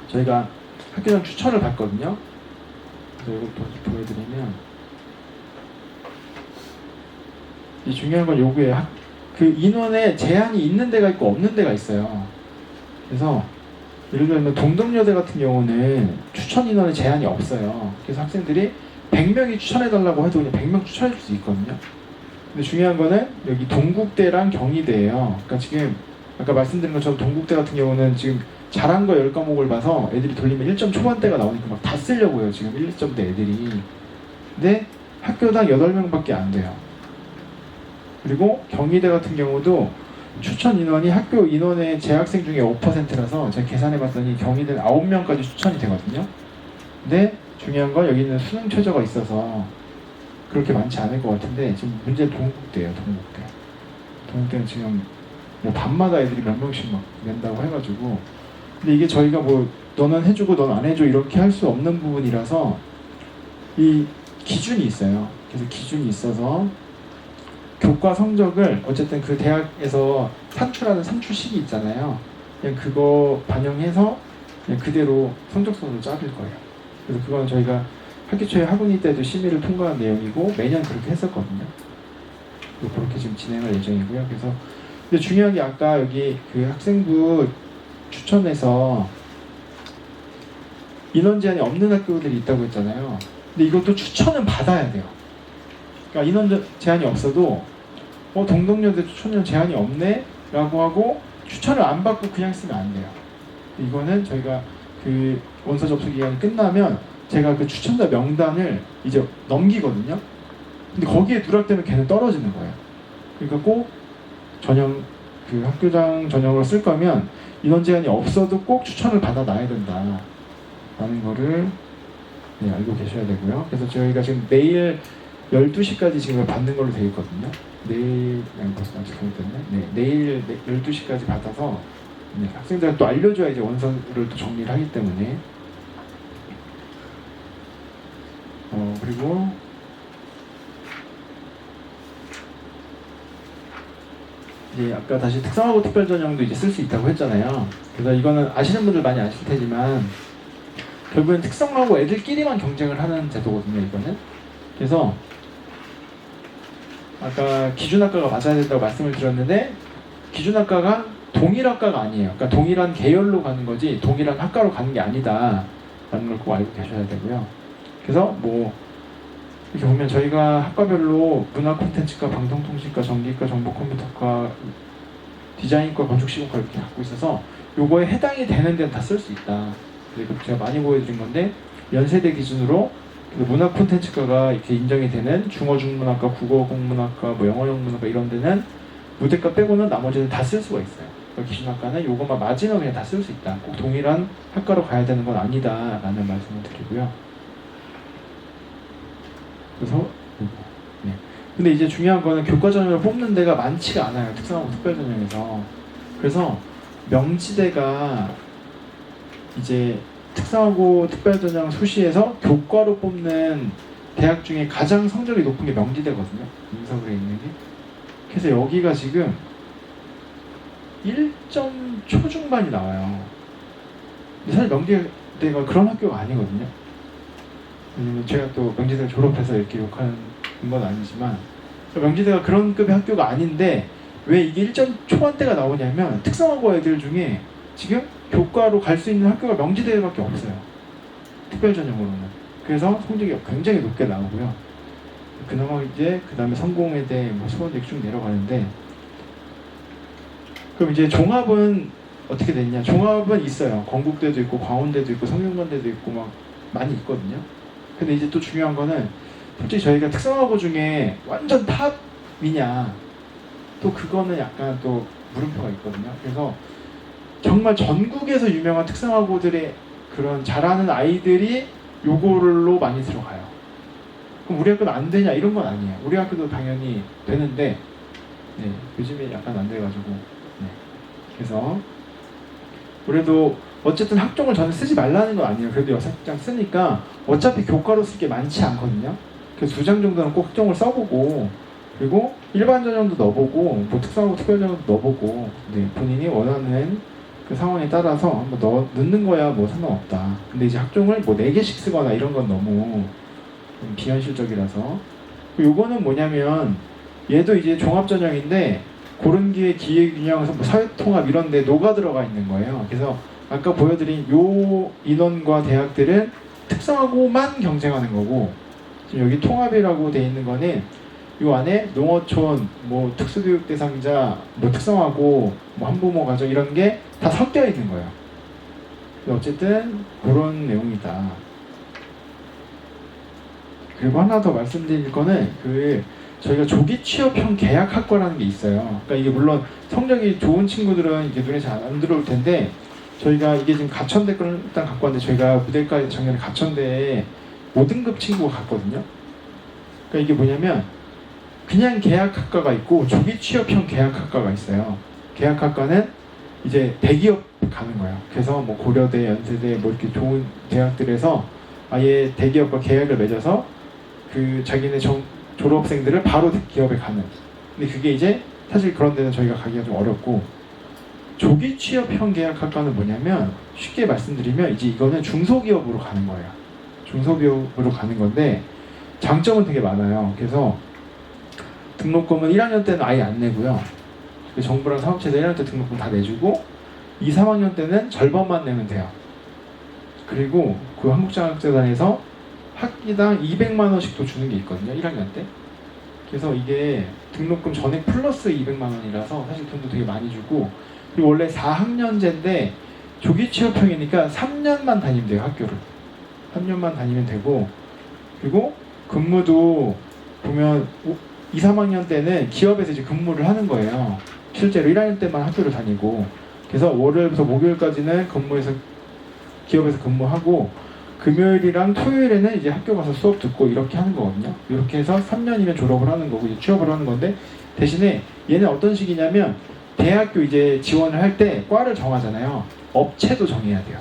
저희가 학교장 추천을 받거든요. 그래서 이것도 보여드리면 이 중요한 건 요거예요. 그 인원에 제한이 있는 데가 있고 없는 데가 있어요. 그래서 예를 들면 동덕여대 같은 경우는 추천 인원에 제한이 없어요. 그래서 학생들이 100명이 추천해달라고 해도 그냥 100명 추천해줄 수 있거든요. 근데 중요한 거는 여기 동국대랑 경희대예요. 그러니까 지금 아까 말씀드린 것처럼 동국대 같은 경우는 지금 잘한 거 10과목을 봐서 애들이 돌리면 1점 초반대가 나오니까 막 다 쓰려고요. 지금 1, 2점대 애들이. 근데 학교당 8명밖에 안 돼요. 그리고 경희대 같은 경우도 추천 인원이 학교 인원의 재학생 중에 5%라서 제가 계산해봤더니 경희대는 9명까지 추천이 되거든요. 근데 중요한 건 여기는 수능 최저가 있어서 그렇게 많지 않을 것 같은데 지금 문제는 동국대예요. 동국대는 지금 뭐 밤마다 애들이 몇 명씩 막 낸다고 해가지고 근데 이게 저희가 뭐 너는 해주고 넌 안 해줘 이렇게 할 수 없는 부분이라서 이 기준이 있어요. 그래서 기준이 있어서 교과 성적을 어쨌든 그 대학에서 산출하는 산출식이 있잖아요. 그냥 그거 반영해서 그냥 그대로 성적선으로 짜릴 거예요. 그래서 그건 저희가 학기 초에 학원이 때도 심의를 통과한 내용이고 매년 그렇게 했었거든요. 그렇게 지금 진행할 예정이고요. 그래서 근데 중요한 게 아까 여기 그 학생부 추천해서 인원 제한이 없는 학교들이 있다고 했잖아요. 근데 이것도 추천은 받아야 돼요. 그러니까 인원 제한이 없어도 동덕여대 추천료 제한이 없네? 라고 하고 추천을 안 받고 그냥 쓰면 안 돼요. 이거는 저희가 그 원서 접수 기간이 끝나면 제가 그 추천자 명단을 이제 넘기거든요. 근데 거기에 누락되면 걔는 떨어지는 거예요. 그러니까 꼭 전형 그 학교장 전형으로 쓸 거면 인원 제한이 없어도 꼭 추천을 받아 놔야 된다 라는 거를 알고 계셔야 되고요. 그래서 저희가 지금 내일 12시까지 지금 받는 걸로 되어 있거든요. 내일 벌써 아직 때문에 내일 12시까지 받아서 학생들한테 또 알려줘야 이제 원서를 또 정리를 하기 때문에 그리고 이제 아까 다시 특성화고 특별전형도 이제 쓸 수 있다고 했잖아요. 그래서 이거는 아시는 분들 많이 아실 테지만 결국엔 특성화고 애들끼리만 경쟁을 하는 제도거든요. 이거는. 그래서 아까 기준학과가 맞아야 된다고 말씀을 드렸는데 기준학과가 동일학과가 아니에요. 그러니까 동일한 계열로 가는 거지 동일한 학과로 가는 게 아니다 라는 걸 꼭 알고 계셔야 되고요. 그래서 뭐 이렇게 보면 저희가 학과별로 문화 콘텐츠과 방송통신과 전기과 정보컴퓨터과 디자인과 건축시공과 이렇게 갖고 있어서 요거에 해당이 되는 데는 다 쓸 수 있다. 그리고 제가 많이 보여드린 건데 연세대 기준으로 문화 콘텐츠과가 이렇게 인정이 되는 중어중문학과, 국어국문학과, 뭐 영어영문학과 이런 데는 무대과 빼고는 나머지는 다 쓸 수가 있어요. 그러니까 기준학과는 요것만 맞으면 그냥 다 쓸 수 있다. 꼭 동일한 학과로 가야 되는 건 아니다 라는 말씀을 드리고요. 그래서 근데 이제 중요한 거는 교과 전형을 뽑는 데가 많지가 않아요. 특성화고 특별 전형에서. 그래서 명지대가 이제 특성화고 특별전형 수시에서 교과로 뽑는 대학 중에 가장 성적이 높은 게 명지대거든요. 인서울에 있는 게. 그래서 여기가 지금 1점 초중반이 나와요. 근데 사실 명지대가 그런 학교가 아니거든요. 왜냐면 제가 또 명지대를 졸업해서 이렇게 욕하는 건 아니지만 명지대가 그런 급의 학교가 아닌데 왜 이게 1점 초반대가 나오냐면 특성화고 애들 중에 지금 교과로 갈 수 있는 학교가 명지대밖에 없어요. 특별전형으로는. 그래서 성적이 굉장히 높게 나오고요. 그나마 이제 그 다음에 성공회대, 뭐 수원대 쭉 내려가는데, 그럼 이제 종합은 어떻게 됐냐? 종합은 있어요. 건국대도 있고 광운대도 있고 성균관대도 있고 막 많이 있거든요. 근데 이제 또 중요한 거는 솔직히 저희가 특성화고 중에 완전 탑이냐? 또 그거는 약간 또 물음표가 있거든요. 그래서 정말 전국에서 유명한 특성화고들의 그런 잘하는 아이들이 요걸로 많이 들어가요. 그럼 우리 학교는 안 되냐? 이런 건 아니에요. 우리 학교도 당연히 되는데 네, 요즘에 약간 안 돼가지고 네. 그래서 그래도 어쨌든 학종을 저는 쓰지 말라는 건 아니에요. 그래도 6장 쓰니까 어차피 교과로 쓸 게 많지 않거든요. 그래서 2장 정도는 꼭 학종을 써보고 그리고 일반 전형도 넣어보고 뭐 특성화고 특별전형도 넣어보고 네, 본인이 원하는 그 상황에 따라서 한번 넣는 거야 뭐 상관없다. 근데 이제 학종을 뭐 4개씩 쓰거나 이런 건 너무 비현실적이라서. 요거는 뭐냐면 얘도 이제 종합전형인데 고른기의 기회균형에서 뭐 사회통합 이런 데 녹아 들어가 있는 거예요. 그래서 아까 보여드린 요 인원과 대학들은 특성화고만 경쟁하는 거고 지금 여기 통합이라고 돼 있는 거는 요 안에 농어촌, 뭐 특수교육 대상자, 뭐 특성화고, 뭐 한부모 가정 이런 게 다 섞여 있는 거예요. 어쨌든 그런 내용이다. 그리고 하나 더 말씀드릴 거는 저희가 조기 취업형 계약학과라는 게 있어요. 그러니까 이게 물론 성적이 좋은 친구들은 이게 눈에 잘 안 들어올 텐데 저희가 이게 지금 가천대 걸 일단 갖고 왔는데 저희가 무대과 작년에 가천대에 5등급 친구가 갔거든요. 그러니까 이게 뭐냐면 그냥 계약학과가 있고 조기 취업형 계약학과가 있어요. 계약학과는 이제 대기업 가는 거예요. 그래서 뭐 고려대, 연세대 뭐 이렇게 좋은 대학들에서 아예 대기업과 계약을 맺어서 그 자기네 졸업생들을 바로 기업에 가는. 근데 그게 이제 사실 그런 데는 저희가 가기가 좀 어렵고 조기 취업형 계약학과는 뭐냐면 쉽게 말씀드리면 이제 이거는 중소기업으로 가는 거예요. 중소기업으로 가는 건데 장점은 되게 많아요. 그래서 등록금은 1학년 때는 아예 안 내고요. 정부랑 사업체에서 1학년 때 등록금 다 내주고 2, 3학년 때는 절반만 내면 돼요. 그리고 그 한국장학재단에서 학기당 200만 원씩도 주는 게 있거든요. 1학년 때. 그래서 이게 등록금 전액 플러스 200만 원이라서 사실 돈도 되게 많이 주고 그리고 원래 4학년제인데 조기 취업형이니까 3년만 다니면 돼요. 학교를. 3년만 다니면 되고 그리고 근무도 보면 2, 3학년 때는 기업에서 이제 근무를 하는 거예요. 실제로 1학년 때만 학교를 다니고 그래서 월요일부터 목요일까지는 기업에서 근무하고 금요일이랑 토요일에는 이제 학교 가서 수업 듣고 이렇게 하는 거거든요. 이렇게 해서 3년이면 졸업을 하는 거고 이제 취업을 하는 건데 대신에 얘는 어떤 식이냐면 대학교 이제 지원을 할 때 과를 정하잖아요. 업체도 정해야 돼요.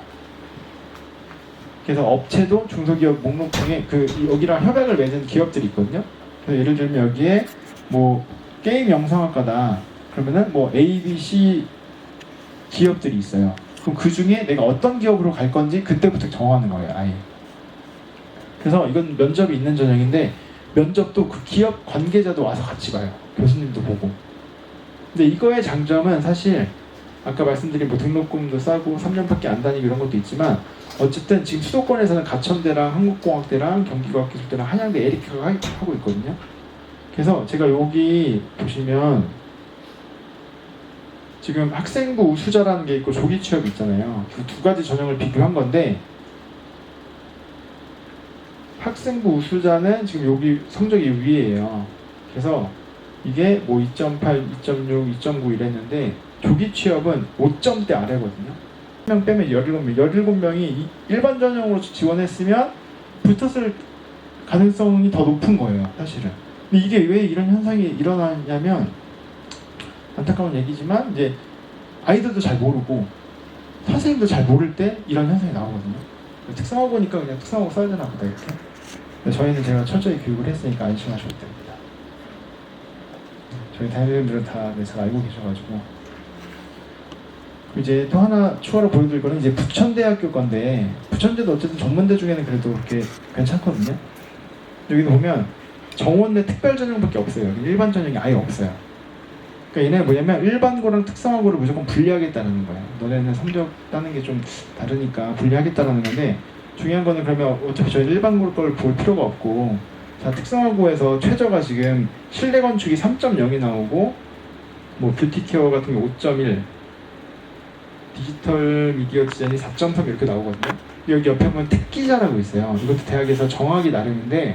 그래서 업체도 중소기업 목록 중에 여기랑 협약을 맺은 기업들이 있거든요. 그래서 예를 들면 여기에 뭐 게임 영상학과다 그러면은 뭐 A, B, C 기업들이 있어요. 그럼 그 중에 내가 어떤 기업으로 갈 건지 그때부터 정하는 거예요, 아예. 그래서 이건 면접이 있는 전형인데 면접도 그 기업 관계자도 와서 같이 봐요. 교수님도 보고. 근데 이거의 장점은 사실 아까 말씀드린 뭐 등록금도 싸고 3년밖에 안 다니고 이런 것도 있지만 어쨌든 지금 수도권에서는 가천대랑 한국공학대랑 경기과학기술대랑 한양대 에리카가 하고 있거든요. 그래서 제가 여기 보시면 지금 학생부 우수자라는 게 있고 조기 취업이 있잖아요. 그 두 가지 전형을 비교한 건데 학생부 우수자는 지금 여기 성적이 위에요. 그래서 이게 뭐 2.8, 2.6, 2.9 이랬는데 조기 취업은 5점대 아래거든요. 1명 빼면 17명, 17명이 일반 전형으로 지원했으면 붙었을 가능성이 더 높은 거예요, 사실은. 근데 이게 왜 이런 현상이 일어나냐면 안타까운 얘기지만 이제 아이들도 잘 모르고 선생님도 잘 모를 때 이런 현상이 나오거든요. 특성화고니까 그냥 특성화고 써야 되나 보다 이렇게. 근데 저희는 제가 철저히 교육을 했으니까 안심하셔도 됩니다. 저희 담임들은 다 잘 알고 계셔가지고. 이제 또 하나 추가로 보여드릴 거는 이제 부천대학교 건데, 부천대도 어쨌든 전문대 중에는 그래도 그렇게 괜찮거든요. 여기도 보면 정원대 특별 전형밖에 없어요. 일반 전형이 아예 없어요. 그러니까 얘네는 뭐냐면 일반고랑 특성화고를 무조건 분리하겠다는 거예요. 너네는 성적 따는 게 좀 다르니까 분리하겠다는 건데, 중요한 거는 그러면 어차피 저희 일반고 걸 볼 필요가 없고, 자, 특성화고에서 최저가 지금 실내 건축이 3.0이 나오고, 뭐 뷰티 케어 같은 게 5.1, 디지털 미디어 디자인이 4.3 이렇게 나오거든요. 여기 옆에 보면 특기자라고 있어요. 이것도 대학에서 정하기 나름인데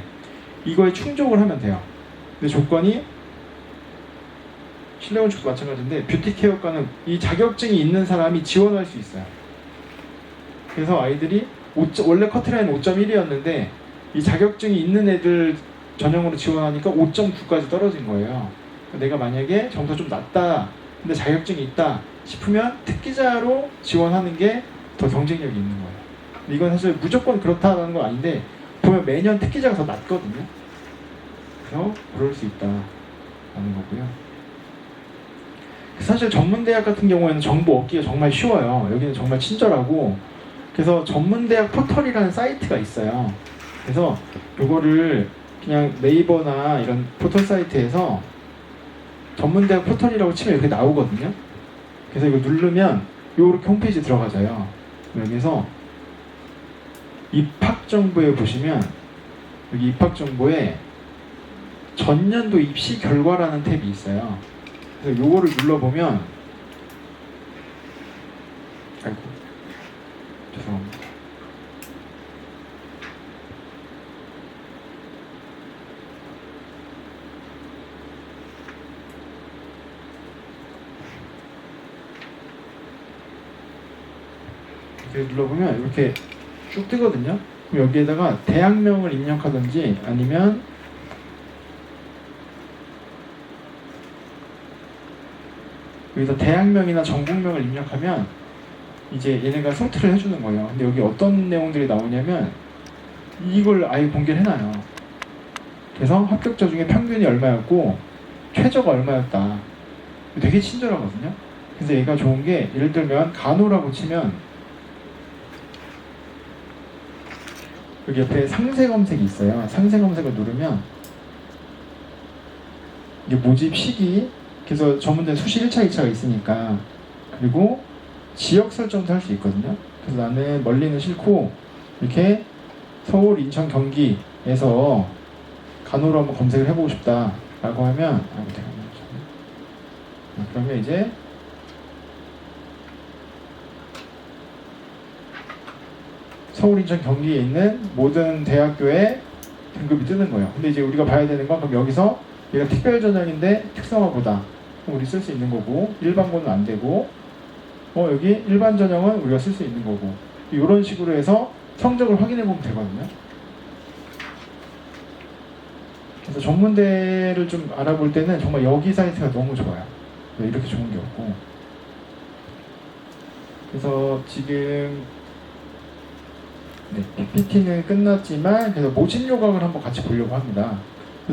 이거에 충족을 하면 돼요. 근데 조건이 실내 건축도 마찬가지인데 뷰티 케어과는 이 자격증이 있는 사람이 지원할 수 있어요. 그래서 아이들이 원래 커트라인 5.1이었는데 이 자격증이 있는 애들 전형으로 지원하니까 5.9까지 떨어진 거예요. 내가 만약에 점수가 좀 낮다 근데 자격증이 있다 싶으면 특기자로 지원하는 게 더 경쟁력이 있는 거예요. 근데 이건 사실 무조건 그렇다는 건 아닌데 보면 매년 특기자가 더 낮거든요. 그래서 그럴 수 있다라는 거고요. 사실 전문대학 같은 경우에는 정보 얻기가 정말 쉬워요. 여기는 정말 친절하고, 그래서 전문대학 포털이라는 사이트가 있어요. 그래서 이거를 그냥 네이버나 이런 포털 사이트에서 전문대학 포털이라고 치면 이렇게 나오거든요. 그래서 이거 누르면 이렇게 홈페이지 들어가져요. 여기서 입학정보에 보시면 여기 입학정보에 전년도 입시 결과라는 탭이 있어요. 그래서 요거를 눌러보면, 아이고 죄송합니다. 이렇게 눌러보면 이렇게 쭉 뜨거든요. 그럼 여기에다가 대학명을 입력하든지 아니면 여기서 대학명이나 전공명을 입력하면 이제 얘네가 소트를 해주는 거예요. 근데 여기 어떤 내용들이 나오냐면 이걸 아예 공개를 해놔요. 그래서 합격자 중에 평균이 얼마였고 최저가 얼마였다. 되게 친절하거든요. 그래서 얘가 좋은 게, 예를 들면 간호라고 치면 여기 옆에 상세 검색이 있어요. 상세 검색을 누르면 이게 모집 시기, 그래서 전문대 수시 1차, 2차가 있으니까, 그리고 지역 설정도 할 수 있거든요. 그래서 나는 멀리는 싫고 이렇게 서울, 인천, 경기에서 간호로 한번 검색을 해보고 싶다 라고 하면, 그러면 이제 서울, 인천, 경기에 있는 모든 대학교의 등급이 뜨는 거예요. 근데 이제 우리가 봐야 되는 건, 그럼 여기서 얘가 특별 전형인데 특성화보다 우리 쓸 수 있는 거고, 일반고는 안 되고, 여기 일반 전형은 우리가 쓸 수 있는 거고, 이런 식으로 해서 성적을 확인해 보면 되거든요. 그래서 전문대를 좀 알아볼 때는 정말 여기 사이트가 너무 좋아요. 이렇게 좋은 게 없고. 그래서 지금 PPT는 끝났지만, 그래서 모집 요강을 한번 같이 보려고 합니다.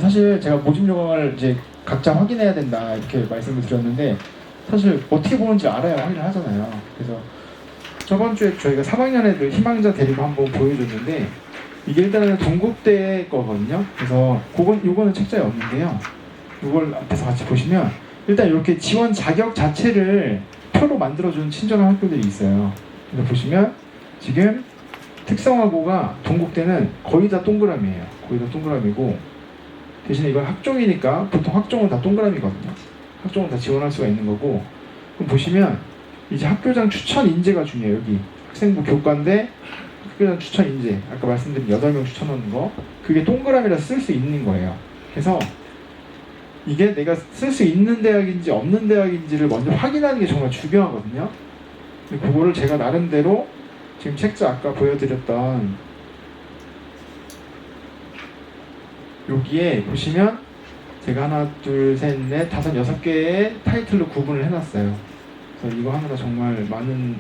사실 제가 모집 요강을 이제 각자 확인해야 된다 이렇게 말씀을 드렸는데, 사실 어떻게 보는지 알아야 확인을 하잖아요. 그래서 저번 주에 저희가 3학년 애들 희망자 데리고 한번 보여줬는데, 이게 일단은 동국대 거거든요. 그래서 요거는 책자에 없는데요. 이걸 앞에서 같이 보시면 일단 이렇게 지원 자격 자체를 표로 만들어주는 친절한 학교들이 있어요. 그래서 보시면 지금 특성화고가 동국대는 거의 다 동그라미예요. 거의 다 동그라미고, 대신에 이건 학종이니까 보통 학종은 다 동그라미거든요. 학종은 다 지원할 수가 있는 거고, 그럼 보시면 이제 학교장 추천 인재가 중요해요. 여기 학생부 교과인데 학교장 추천 인재, 아까 말씀드린 8명 추천하는 거, 그게 동그라미라 쓸 수 있는 거예요. 그래서 이게 내가 쓸 수 있는 대학인지 없는 대학인지를 먼저 확인하는 게 정말 중요하거든요. 근데 그거를 제가 나름대로 지금 책자 아까 보여드렸던 여기에 보시면 제가 하나, 둘, 셋, 넷, 다섯, 6개의 타이틀로 구분을 해놨어요. 그래서 이거 하느라 정말 많은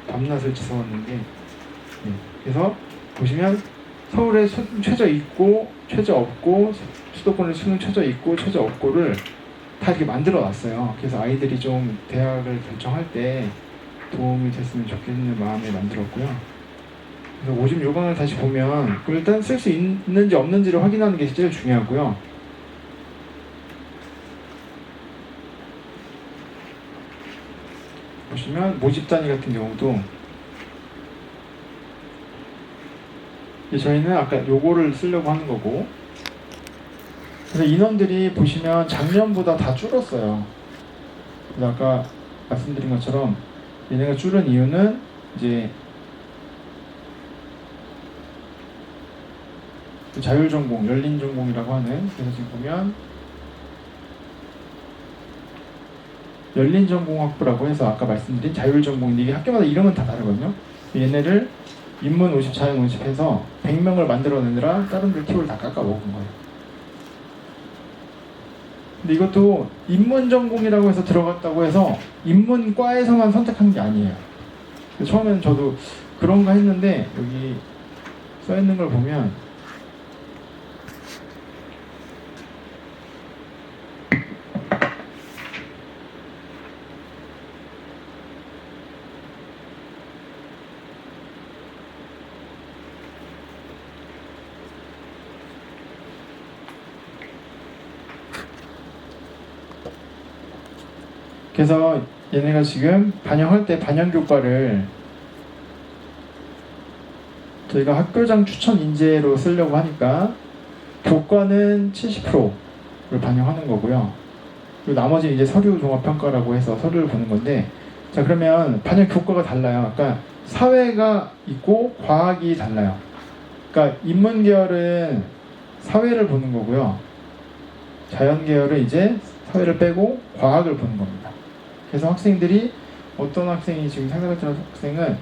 밤낮을 지새웠는데, 그래서 보시면 서울에 최저 있고 최저 없고 수도권에 수능 최저 있고 최저 없고를 다 이렇게 만들어 놨어요. 그래서 아이들이 좀 대학을 결정할 때 도움이 됐으면 좋겠는 마음에 만들었고요. 그래서 56강을 다시 보면 일단 쓸 수 있는지 없는지를 확인하는 게 제일 중요하고요. 보시면 모집 단위 같은 경우도 저희는 아까 요거를 쓰려고 하는 거고, 그래서 인원들이 보시면 작년보다 다 줄었어요. 그래서 아까 말씀드린 것처럼 얘네가 줄은 이유는 이제 자율전공, 열린전공이라고 하는, 그래서 지금 보면 열린전공학부라고 해서 아까 말씀드린 자율전공인데 이게 학교마다 이름은 다 다르거든요. 얘네를 인문 50, 자연 50 해서 100명을 만들어내느라 다른 들 팁을 다 깎아먹은 거예요. 근데 이것도 인문전공이라고 해서 들어갔다고 해서 인문과에서만 선택한 게 아니에요. 처음에는 저도 그런가 했는데 여기 써있는 걸 보면 그래서 얘네가 지금 반영할 때 반영교과를 저희가 학교장 추천 인재로 쓰려고 하니까 교과는 70%를 반영하는 거고요. 그리고 나머지 이제 서류 종합평가라고 해서 서류를 보는 건데, 자 그러면 반영 교과가 달라요. 그러니까 사회가 있고 과학이 달라요. 그러니까 인문 계열은 사회를 보는 거고요. 자연 계열은 이제 사회를 빼고 과학을 보는 겁니다. 그래서 학생들이 어떤 학생이 지금 상담했던 학생은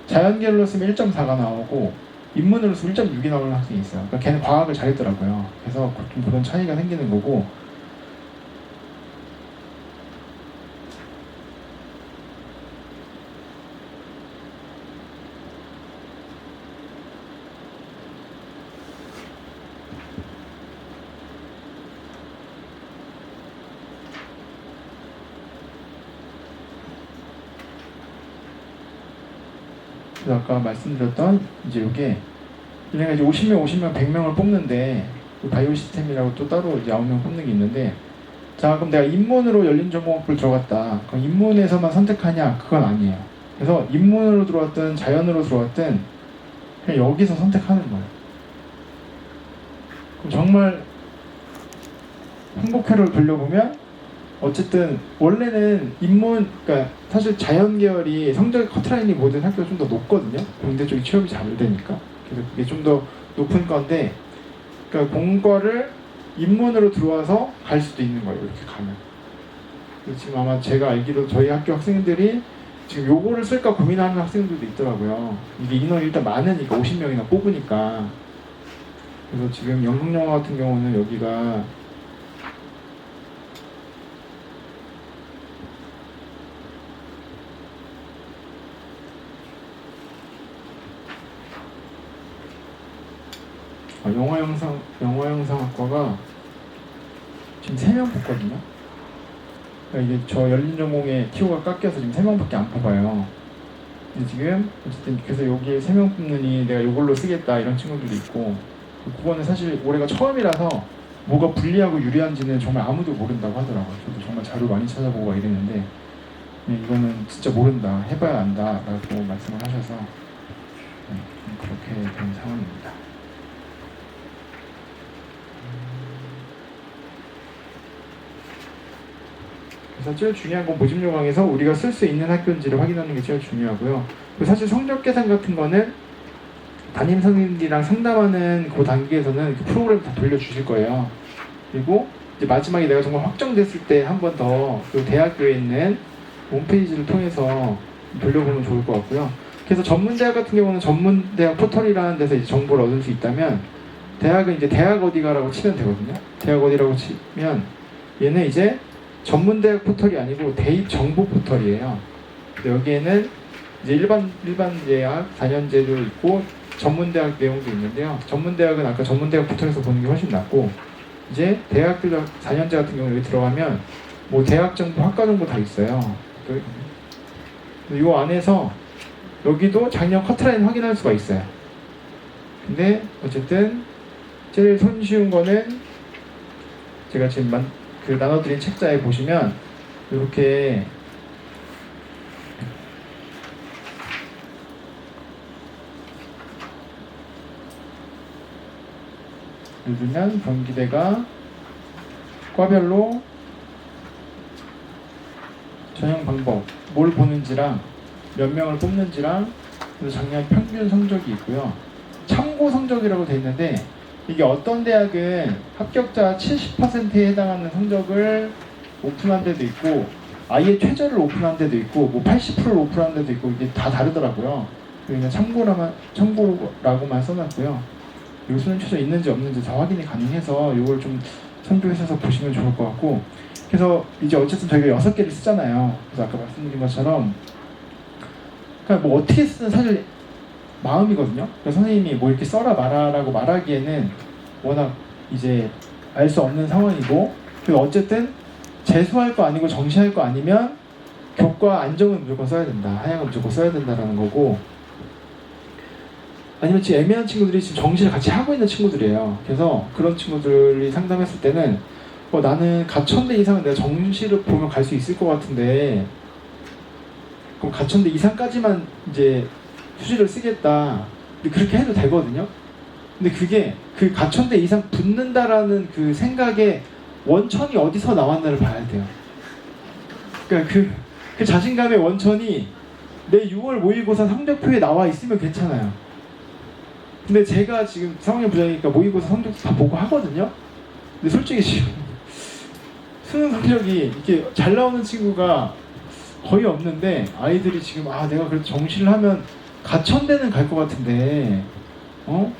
자연계열로 쓰면 1.4가 나오고 인문으로 쓰면 1.6이 나오는 학생이 있어요. 그러니까 걔는 과학을 잘했더라고요. 그래서 좀 그런 차이가 생기는 거고, 그래서 아까 말씀드렸던 이제 이게 얘네가 이제 50명, 100명을 뽑는데 바이오 시스템이라고 또 따로 이제 9명 뽑는 게 있는데, 자 그럼 내가 인문으로 열린전공학부를 들어갔다. 그럼 인문에서만 선택하냐? 그건 아니에요. 그래서 인문으로 들어왔든 자연으로 들어왔든 그냥 여기서 선택하는 거예요. 그럼 정말 행복회를 돌려보면 어쨌든 원래는 인문, 그러니까 사실 자연 계열이 성적 커트라인이 모든 학교가 좀 더 높거든요. 공대 쪽이 취업이 잘 되니까. 그래서 그게 좀 더 높은 건데, 그러니까 공과를 인문으로 들어와서 갈 수도 있는 거예요. 이렇게 가면. 지금 아마 제가 알기로 저희 학교 학생들이 지금 요거를 쓸까 고민하는 학생들도 있더라고요. 이게 인원이 일단 많으니까 50명이나 뽑으니까. 그래서 지금 연극영화 같은 경우는 여기가 영화영상학과가 지금 3명 뽑거든요. 그러니까 이게 저 열린전공의 티오가 깎여서 지금 3명밖에 안 뽑아요. 근데 지금 어쨌든 그래서 여기에 3명 뽑느니 내가 이걸로 쓰겠다 이런 친구들도 있고, 그거는 사실 올해가 처음이라서 뭐가 불리하고 유리한지는 정말 아무도 모른다고 하더라고요. 저도 정말 자료 많이 찾아보고 막 이랬는데 이거는 진짜 모른다, 해봐야 안다 라고 말씀을 하셔서 그렇게 된 상황입니다. 그래서 제일 중요한 건 모집 요강에서 우리가 쓸 수 있는 학교인지를 확인하는 게 제일 중요하고요. 사실 성적 계산 같은 거는 담임 선생님들이랑 상담하는 그 단계에서는 그 프로그램 다 돌려주실 거예요. 그리고 이제 마지막에 내가 정말 확정됐을 때 한 번 더 그 대학교에 있는 홈페이지를 통해서 돌려보면 좋을 것 같고요. 그래서 전문대학 같은 경우는 전문대학 포털이라는 데서 이제 정보를 얻을 수 있다면, 대학은 이제 대학 어디가라고 치면 되거든요. 대학 어디라고 치면 얘는 이제 전문대학 포털이 아니고 대입 정보 포털이에요. 여기에는 이제 일반 대학 4년제도 있고 전문대학 내용도 있는데요. 전문대학은 아까 전문대학 포털에서 보는 게 훨씬 낫고, 이제 대학교 4년제 같은 경우 여기 들어가면 뭐 대학 정보, 학과 정보 다 있어요. 이 안에서 여기도 작년 커트라인 확인할 수가 있어요. 근데 어쨌든 제일 손쉬운 거는 제가 지금 나눠드린 책자에 보시면 이렇게 누르면 경기대가 과별로 전형 방법, 뭘 보는지랑 몇 명을 뽑는지랑, 그래서 작년 평균 성적이 있고요. 참고 성적이라고 돼 있는데, 이게 어떤 대학은 합격자 70%에 해당하는 성적을 오픈한 데도 있고, 아예 최저를 오픈한 데도 있고, 뭐 80%를 오픈한 데도 있고, 이게 다 다르더라고요. 그러니까 참고라고만 써놨고요. 요 수능 최저 있는지 없는지 다 확인이 가능해서 이걸 좀 참조해서 보시면 좋을 것 같고, 그래서 이제 어쨌든 저희가 6개를 쓰잖아요. 그래서 아까 말씀드린 것처럼 그러니까 뭐 어떻게 쓰는 사실 마음이거든요. 그래서 선생님이 뭐 이렇게 써라 말아라고 말하기에는 워낙 이제 알 수 없는 상황이고, 그리고 어쨌든 재수할 거 아니고 정시할 거 아니면 교과 안정은 무조건 써야 된다, 하향은 무조건 써야 된다라는 거고, 아니면 지금 애매한 친구들이 지금 정시를 같이 하고 있는 친구들이에요. 그래서 그런 친구들이 상담했을 때는 나는 가천대 이상은 내가 정시를 보면 갈 수 있을 것 같은데, 그럼 가천대 이상까지만 이제 휴지를 쓰겠다. 근데 그렇게 해도 되거든요. 근데 그게 그 가천대 이상 붙는다라는 그 생각에 원천이 어디서 나왔나를 봐야 돼요. 그러니까 그 자신감의 원천이 내 6월 모의고사 성적표에 나와 있으면 괜찮아요. 근데 제가 지금 3학년 부장이니까 모의고사 성적 다 보고 하거든요. 근데 솔직히 지금 수능 성적이 이렇게 잘 나오는 친구가 거의 없는데, 아이들이 지금 내가 그래도 정시를 하면 가천대는 갈 것 같은데 그럼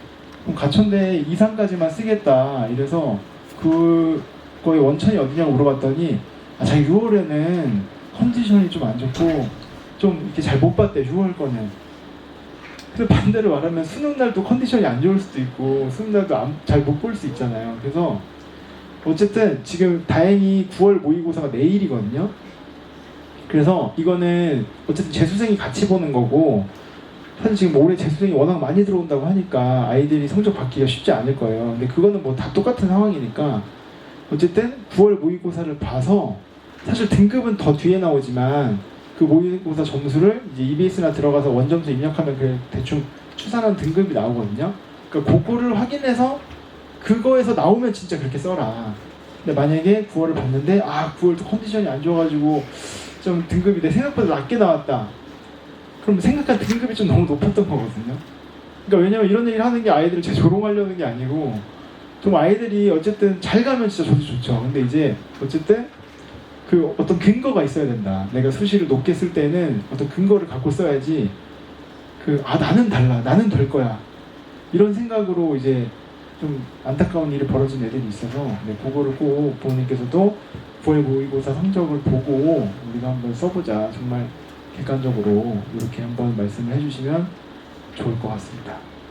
가천대 이상까지만 쓰겠다 이래서 그거의 원천이 어디냐고 물어봤더니 자기 6월에는 컨디션이 좀 안 좋고 좀 이렇게 잘 못 봤대, 6월 거는. 근데 반대로 말하면 수능 날도 컨디션이 안 좋을 수도 있고 수능 날도 잘 못 볼 수 있잖아요. 그래서 어쨌든 지금 다행히 9월 모의고사가 내일이거든요. 그래서 이거는 어쨌든 재수생이 같이 보는 거고, 사실 지금 올해 재수생이 워낙 많이 들어온다고 하니까 아이들이 성적 받기가 쉽지 않을 거예요. 근데 그거는 뭐 다 똑같은 상황이니까 어쨌든 9월 모의고사를 봐서, 사실 등급은 더 뒤에 나오지만 그 모의고사 점수를 이제 EBS나 들어가서 원점수 입력하면 그 대충 추산한 등급이 나오거든요. 그러니까 그거를 확인해서 그거에서 나오면 진짜 그렇게 써라. 근데 만약에 9월을 봤는데 9월도 컨디션이 안 좋아가지고 좀 등급이 내 생각보다 낮게 나왔다, 그럼 생각한 등급이 좀 너무 높았던 거거든요. 그러니까 왜냐면 이런 얘기를 하는 게 아이들을 재조롱하려는 게 아니고, 좀 아이들이 어쨌든 잘 가면 진짜 저도 좋죠. 근데 이제 어쨌든 그 어떤 근거가 있어야 된다. 내가 수시를 높게 쓸 때는 어떤 근거를 갖고 써야지, 나는 달라, 나는 될 거야, 이런 생각으로 이제 좀 안타까운 일이 벌어진 애들이 있어서, 그거를 꼭 부모님께서도 9월 모의고사 성적을 보고 우리가 한번 써보자, 정말 객관적으로 이렇게 한번 말씀을 해주시면 좋을 것 같습니다.